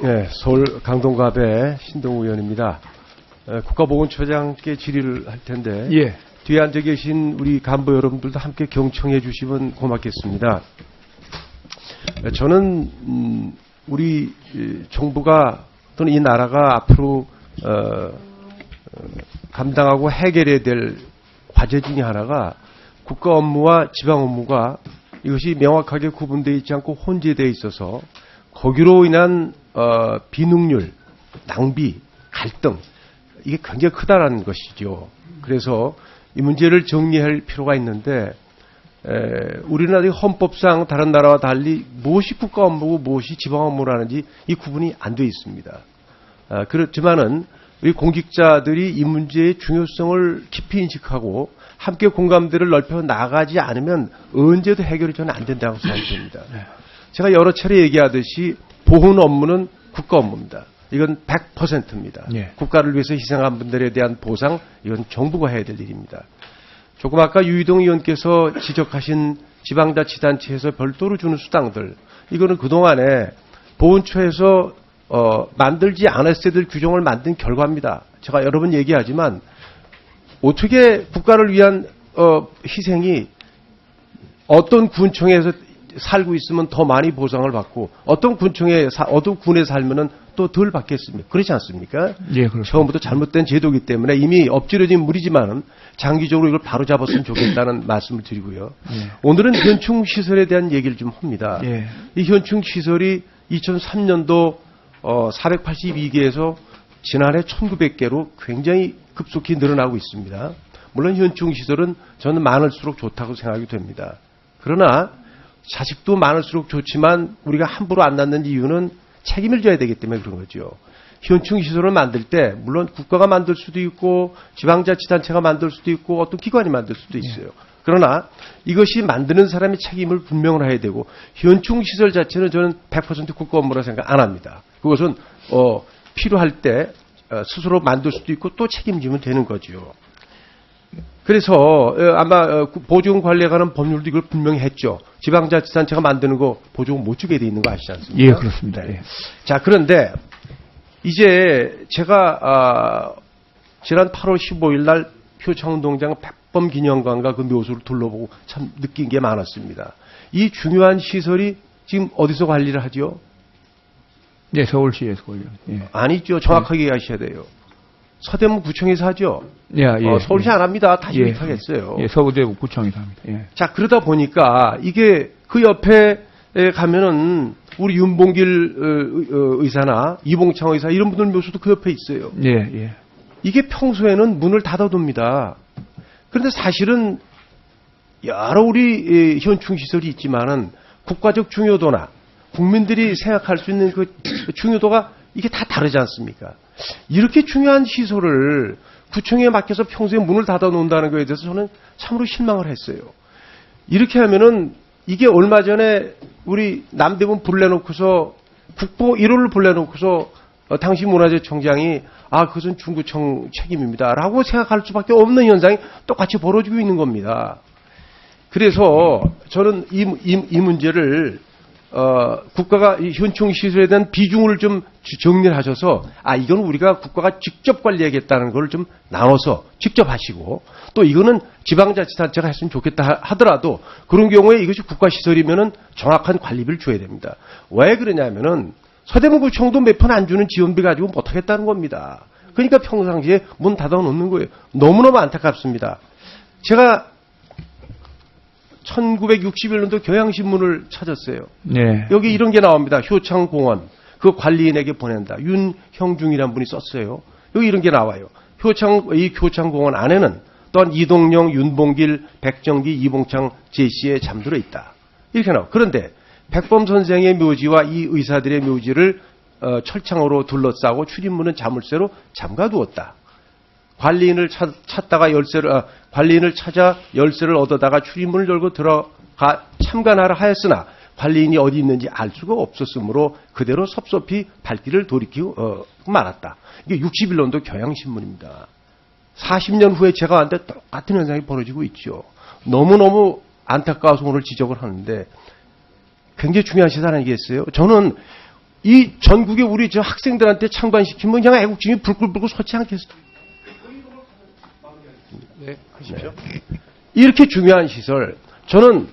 네, 서울 강동갑의 신동우 의원입니다. 국가보훈처장께 질의를 할 텐데 예. 뒤에 앉아 계신 우리 간부 여러분들도 함께 경청해 주시면 고맙겠습니다. 저는 우리 정부가 또는 이 나라가 앞으로 감당하고 해결해야 될 과제 중에 하나가 국가 업무와 지방 업무가 이것이 명확하게 구분되어 있지 않고 혼재되어 있어서 거기로 인한 비능률, 낭비, 갈등 이게 굉장히 크다라는 것이죠. 그래서 이 문제를 정리할 필요가 있는데 우리나라의 헌법상 다른 나라와 달리 무엇이 국가 업무고 무엇이 지방 업무라는지 이 구분이 안 되어 있습니다. 그렇지만은 우리 공직자들이 이 문제의 중요성을 깊이 인식하고 함께 공감대를 넓혀 나가지 않으면 언제도 해결이 저는 안 된다고 생각됩니다. 제가 여러 차례 얘기하듯이 보훈 업무는 국가 업무입니다. 이건 100%입니다. 예. 국가를 위해서 희생한 분들에 대한 보상, 이건 정부가 해야 될 일입니다. 조금 아까 유희동 의원께서 지적하신 지방자치단체에서 별도로 주는 수당들, 이거는 그동안에 보훈처에서 만들지 않았어야 될 규정을 만든 결과입니다. 제가 여러 번 얘기하지만 어떻게 국가를 위한 희생이 어떤 군청에서 살고 있으면 더 많이 보상을 받고 어떤 군청에 어떤 군에 살면은 또 덜 받겠습니까? 그렇지 않습니까? 예, 그렇습니다. 처음부터 잘못된 제도이기 때문에 이미 엎질러진 물이지만은 장기적으로 이걸 바로 잡았으면 좋겠다는 말씀을 드리고요. 예. 오늘은 현충 시설에 대한 얘기를 좀 합니다. 예. 이 현충 시설이 2003년도 482개에서 지난해 1900개로 굉장히 급속히 늘어나고 있습니다. 물론 현충 시설은 저는 많을수록 좋다고 생각이 됩니다. 그러나 자식도 많을수록 좋지만 우리가 함부로 안 낳는 이유는 책임을 져야 되기 때문에 그런 거죠. 현충 시설을 만들 때 물론 국가가 만들 수도 있고 지방자치단체가 만들 수도 있고 어떤 기관이 만들 수도 있어요. 그러나 이것이 만드는 사람이 책임을 분명을 해야 되고 현충 시설 자체는 저는 100% 국가 업무라 생각 안 합니다. 그것은 필요할 때 스스로 만들 수도 있고 또 책임지면 되는 거죠. 그래서 아마 보조금 관리에 관한 법률도 이걸 분명히 했죠. 지방자치단체가 만드는 거 보조금 못 주게 돼 있는 거 아시지 않습니까? 예, 그렇습니다. 예. 자, 그런데 이제 제가 지난 8월 15일 날 표창동장 백범 기념관과 그 묘소를 둘러보고 참 느낀 게 많았습니다. 이 중요한 시설이 지금 어디서 관리를 하죠? 예, 서울시에서 관리. 예. 아니죠. 정확하게 얘기하셔야 돼요. 서대문 구청에서 하죠. 예, 예. 서울시 안 합니다. 다시 예. 못하겠어요. 예, 서구대구 구청에서 합니다. 예. 자, 그러다 보니까 이게 그 옆에 가면은 우리 윤봉길 의사나 이봉창 의사 이런 분들 묘소도 그 옆에 있어요. 예, 예. 이게 평소에는 문을 닫아둡니다. 그런데 사실은 여러 우리 현충 시설이 있지만은 국가적 중요도나 국민들이 생각할 수 있는 그 중요도가 이게 다 다르지 않습니까? 이렇게 중요한 시설을 구청에 맡겨서 평소에 문을 닫아 놓는다는 것에 대해서 저는 참으로 실망을 했어요. 이렇게 하면은 이게 얼마 전에 우리 남대문 불내놓고서 국보 1호를 불내놓고서 당시 문화재청장이 그것은 중구청 책임입니다 라고 생각할 수밖에 없는 현상이 똑같이 벌어지고 있는 겁니다. 그래서 저는 이 문제를 국가가 이 현충 시설에 대한 비중을 좀 정리를 하셔서 이건 우리가 국가가 직접 관리하겠다는 걸 좀 나눠서 직접 하시고 또 이거는 지방자치단체가 했으면 좋겠다 하더라도 그런 경우에 이것이 국가시설이면은 정확한 관리비를 줘야 됩니다. 왜 그러냐면은 서대문구청도 몇 푼 안 주는 지원비 가지고 못하겠다는 겁니다. 그러니까 평상시에 문 닫아 놓는 거예요. 너무너무 안타깝습니다. 제가 1961년도 경향신문을 찾았어요. 네. 여기 이런 게 나옵니다. 효창공원 그 관리인에게 보낸다. 윤형중이라는 분이 썼어요. 여기 이런 게 나와요. 이 효창공원 안에는 또한 이동영, 윤봉길, 백정기, 이봉창, 제시에 잠들어 있다. 이렇게 나와요. 그런데 백범 선생의 묘지와 이 의사들의 묘지를 철창으로 둘러싸고 출입문은 자물쇠로 잠가두었다. 관리인을 찾다가 관리인을 찾아 열쇠를 얻어다가 출입문을 열고 들어가 참관하라 하였으나 관리인이 어디 있는지 알 수가 없었으므로 그대로 섭섭히 발길을 돌이키고 말았다. 이게 61년도 경향신문입니다. 40년 후에 제가 왔는데 똑같은 현상이 벌어지고 있죠. 너무너무 안타까워서 오늘 지적을 하는데 굉장히 중요한 시사 아니겠어요? 저는 이 전국의 우리 저 학생들한테 창반시키면 그냥 애국심이 불끈불끈 솟지 않겠어? 네, 하십시오. 이렇게 중요한 시설, 저는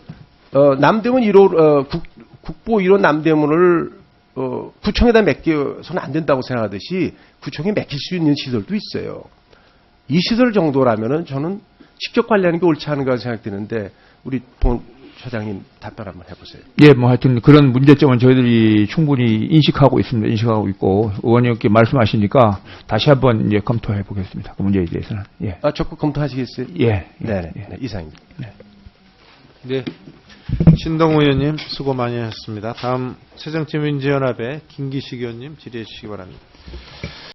남대문 1호 국보 1호 남대문을 구청에다 맡겨서는 안 된다고 생각하듯이 구청에 맡길 수 있는 시설도 있어요. 이 시설 정도라면은 저는 직접 관리하는 게 옳지 않은가 생각되는데 우리 본 처장님 답변 한번 해보세요. 예, 뭐 하여튼 그런 문제점은 저희들이 충분히 인식하고 있습니다. 인식하고 있고 의원님께 말씀하시니까 다시 한번 이제 검토해 보겠습니다. 그 문제에 대해서는. 예. 적극 검토하시겠어요? 예. 네네. 예. 네, 이상입니다. 네. 네. 신동우 의원님 수고 많이 하셨습니다. 다음 새정치민주연합의 김기식 의원님 질의해 주시기 바랍니다.